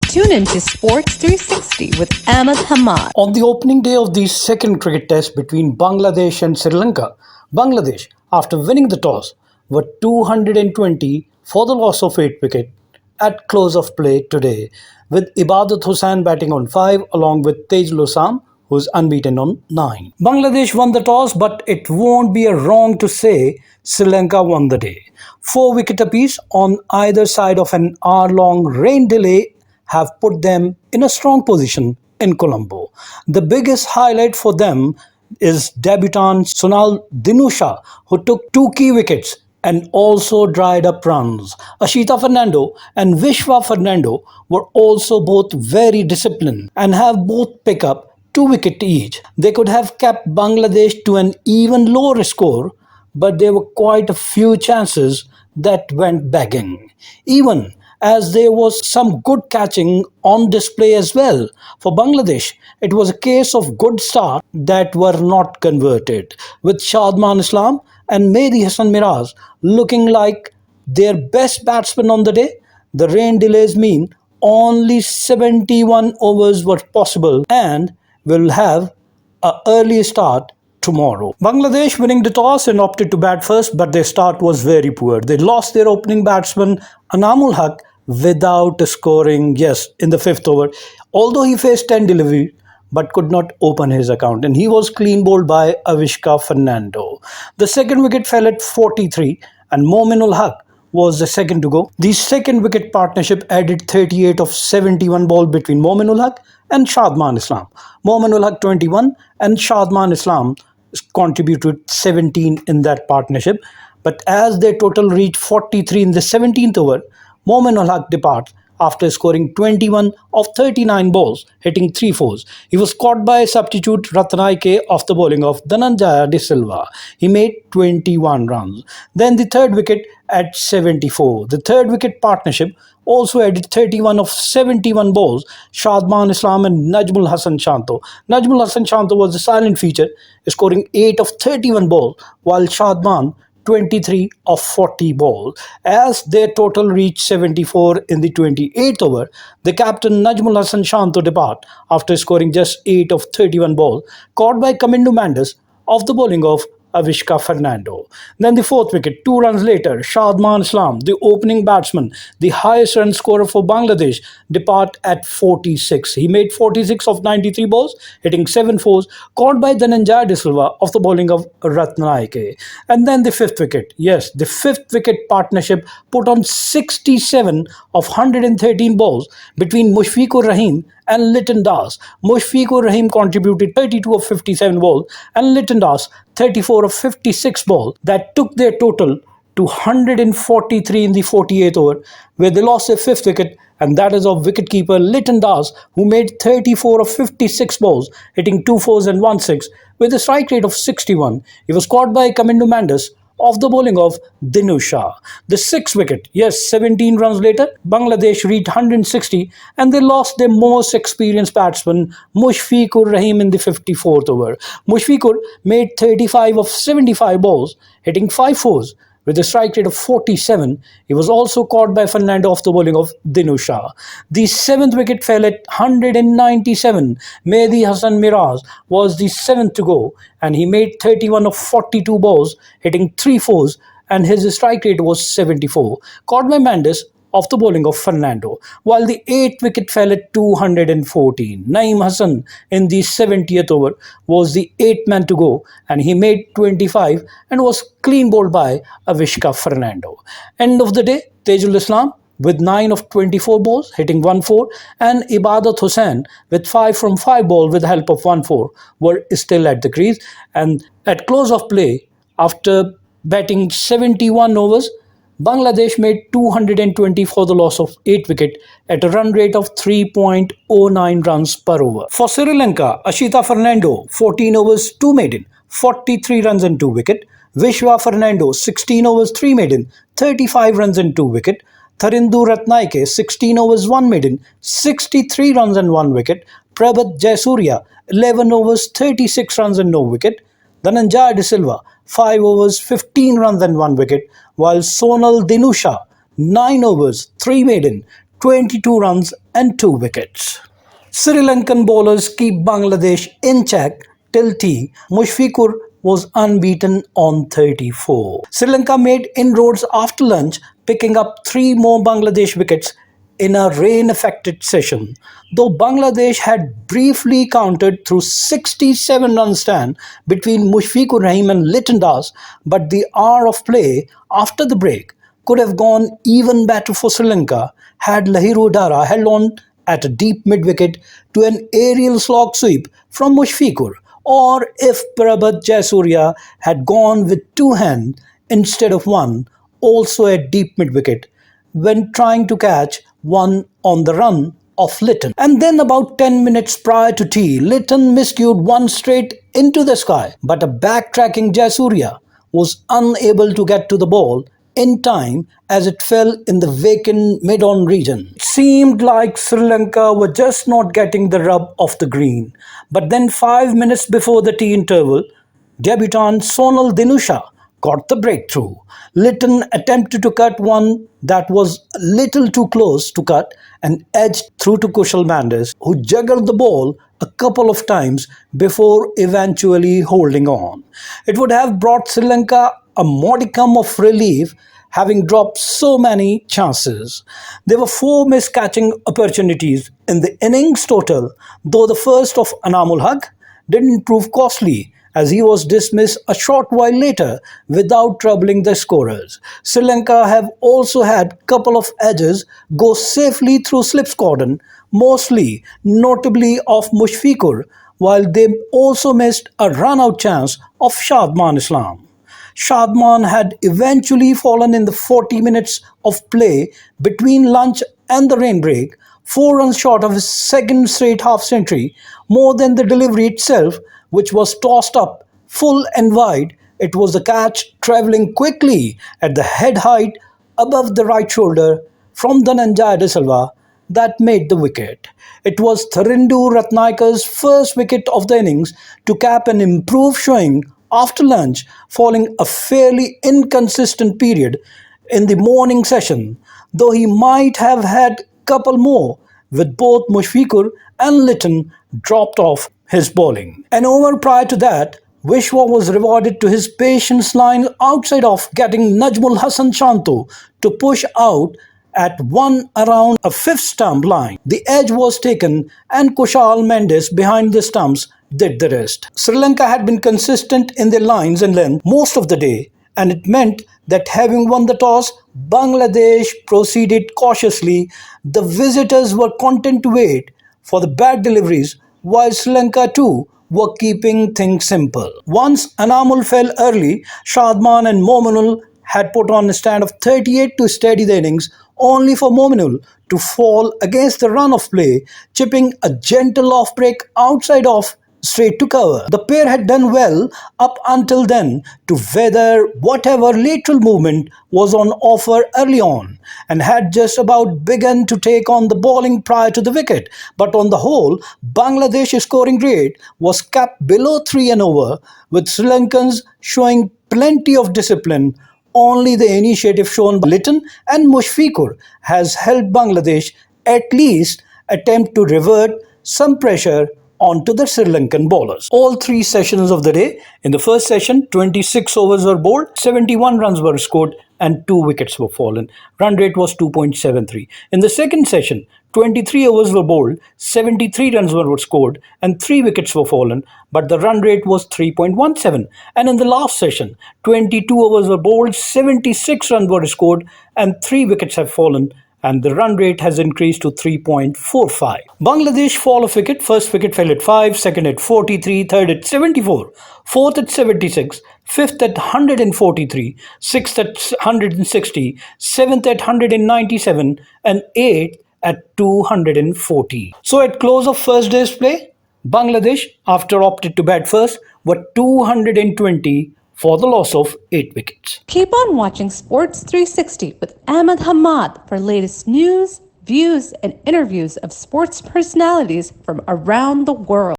Tune into Sports 360 with Ahmed Hamad. On the opening day of the second cricket test between Bangladesh and Sri Lanka, Bangladesh, after winning the toss, were 220 for the loss of 8 wickets at close of play today, with Ibadat Hossain batting on 5 along with Tejul Osam, who's unbeaten on 9. Bangladesh won the toss, but it won't be a wrong to say Sri Lanka won the day. 4 wicket apiece on either side of an hour-long rain delay have put them in a strong position in Colombo. The biggest highlight for them is debutant Sonal Dinusha, who took 2 key wickets and also dried up runs. Asitha Fernando and Vishwa Fernando were also both very disciplined and have both picked up 2 wickets each. They could have kept Bangladesh to an even lower score, but there were quite a few chances that went begging. Even as there was some good catching on display as well. For Bangladesh, it was a case of good start that were not converted, with Shadman Islam and Mehdi Hassan Miraz looking like their best batsmen on the day. The rain delays mean only 71 overs were possible and will have an early start tomorrow. Bangladesh winning the toss and opted to bat first, but their start was very poor. They lost their opening batsman Anamul Haq without scoring, in the 5th over, although he faced 10 deliveries but could not open his account, and he was clean bowled by Avishka Fernando. The second wicket fell at 43 and Mominul Haq was the second to go. The second wicket partnership added 38 of 71 ball between Mominul Haq and Shadman Islam. Mominul Haq 21 and Shadman Islam contributed 17 in that partnership, but as their total reached 43 in the 17th over, Mominul Haq departs after scoring 21 of 39 balls, hitting 3 fours. He was caught by substitute Rathnayake off the bowling of Dhananjaya de Silva. He made 21 runs. Then the third wicket at 74. The third wicket partnership also added 31 of 71 balls, Shadman Islam and Najmul Hassan Shanto. Najmul Hassan Shanto was the silent feature, scoring 8 of 31 balls, while Shadman 23 of 40 balls. As their total reached 74 in the 28th over, the captain Najmul Hassan Shanto depart after scoring just 8 of 31 balls, caught by Kamindu Mendes off the bowling of Avishka Fernando. Then the fourth wicket, 2 runs later, Shadman Islam, the opening batsman, the highest run scorer for Bangladesh, depart at 46. He made 46 of 93 balls, hitting 7 fours, caught by Dhananjaya de Silva off the bowling of Rathnayake. And then the fifth wicket, the fifth wicket partnership put on 67 of 113 balls between Mushfiqur Rahim and Litton. Mushfiqur Rahim contributed 32 of 57 balls and Litton 34 of 56 balls. That took their total to 143 in the 48th over, where they lost their 5th wicket, and that is of wicketkeeper Litton, who made 34 of 56 balls, hitting 2 fours and 1 6 with a strike rate of 61. He was caught by Kamindu Mendes off the bowling of Dinusha. The 6th wicket, 17 runs later, Bangladesh reached 160 and they lost their most experienced batsman Mushfiqur Rahim in the 54th over. Mushfiqur made 35 of 75 balls, hitting 5 fours with a strike rate of 47. He was also caught by Fernando off the bowling of Dinusha. The 7th wicket fell at 197. Mehdi Hassan Miraz was the 7th to go, and he made 31 of 42 balls, hitting 3 fours, and his strike rate was 74. Caught by Mendes off the bowling of Fernando, while the 8th wicket fell at 214. Naeem Hassan in the 70th over was the 8th man to go, and he made 25 and was clean bowled by Avishka Fernando. End of the day, Tejul Islam with 9 of 24 balls, hitting 1-4, and Ibadat Hossain with 5 from 5 balls with the help of 1-4 were still at the crease. And at close of play, after batting 71 overs, Bangladesh made 220 for the loss of 8 wickets at a run rate of 3.09 runs per over. For Sri Lanka, Asitha Fernando, 14 overs, 2 maiden, 43 runs and 2 wickets. Vishwa Fernando, 16 overs, 3 maiden, 35 runs and 2 wickets. Tharindu Rathnayake, 16 overs, 1 maiden, 63 runs and 1 wicket. Prabath Jayasuriya, 11 overs, 36 runs and no wicket. Dhananjaya de Silva, 5 overs, 15 runs and 1 wicket, while Sonal Dinusha, 9 overs, 3 maiden, 22 runs and 2 wickets. Sri Lankan bowlers keep Bangladesh in check till tea. Mushfiqur was unbeaten on 34. Sri Lanka made inroads after lunch, picking up 3 more Bangladesh wickets in a rain-affected session. Though Bangladesh had briefly countered through 67 run stand between Mushfiqur, Rahim and Litton, but the hour of play after the break could have gone even better for Sri Lanka had Lahiru Dara held on at a deep mid-wicket to an aerial slog sweep from Mushfiqur, or if Prabath Jayasuriya had gone with 2 hands instead of 1, also at deep mid-wicket, when trying to catch one on the run of Litton. And then about 10 minutes prior to tea, Litton miscued one straight into the sky, but a backtracking Jayasuriya was unable to get to the ball in time as it fell in the vacant mid-on region. It seemed like Sri Lanka were just not getting the rub of the green. But then 5 minutes before the tea interval, debutant Sonal Dinusha got the breakthrough. Litton attempted to cut one that was a little too close to cut and edged through to Kushal Mendes, who juggled the ball a couple of times before eventually holding on. It would have brought Sri Lanka a modicum of relief, having dropped so many chances. There were 4 missed catching opportunities in the innings total, though the first of Anamul Haq didn't prove costly, as he was dismissed a short while later without troubling the scorers. Sri Lanka have also had a couple of edges go safely through Slip's cordon, mostly notably of Mushfiqur, while they also missed a run-out chance of Shadman Islam. Shadman had eventually fallen in the 40 minutes of play between lunch and the rain break, 4 runs short of his second straight half-century, more than the delivery itself, which was tossed up full and wide. It was the catch travelling quickly at the head height above the right shoulder from Dhananjaya Silva that made the wicket. It was Tharindu Rathnayaka's first wicket of the innings to cap an improved showing after lunch, following a fairly inconsistent period in the morning session, though he might have had a couple more with both Mushfiqur and Litton dropped off his bowling. An over prior to that, Vishwa was rewarded to his patience line outside of getting Najmul Hassan Shanto to push out at one around a 5th stump line. The edge was taken and Kushal Mendes behind the stumps did the rest. Sri Lanka had been consistent in their lines and length most of the day, and it meant that having won the toss, Bangladesh proceeded cautiously. The visitors were content to wait for the bad deliveries, while Sri Lanka too were keeping things simple. Once Anamul fell early, Shadman and Mominul had put on a stand of 38 to steady the innings, only for Mominul to fall against the run of play, chipping a gentle off break outside off straight to cover. The pair had done well up until then to weather whatever lateral movement was on offer early on, and had just about begun to take on the bowling prior to the wicket. But on the whole, Bangladesh's scoring rate was capped below 3 and over, with Sri Lankans showing plenty of discipline. Only the initiative shown by Litton and Mushfiqur has helped Bangladesh at least attempt to revert some pressure onto the Sri Lankan bowlers. All 3 sessions of the day. In the first session, 26 overs were bowled, 71 runs were scored and 2 wickets were fallen. Run rate was 2.73. In the second session, 23 overs were bowled, 73 runs were scored and 3 wickets were fallen, but the run rate was 3.17. And in the last session, 22 overs were bowled, 76 runs were scored and 3 wickets have fallen, and the run rate has increased to 3.45. Bangladesh fall of wicket. First wicket fell at 5, second at 43, third at 74, fourth at 76, fifth at 143, sixth at 160, seventh at 197, and eighth at 240. So at close of first day's play, Bangladesh, after opted to bat first, were 220 for the loss of 8 wickets. Keep on watching Sports 360 with Ahmed Hamad for latest news, views, and interviews of sports personalities from around the world.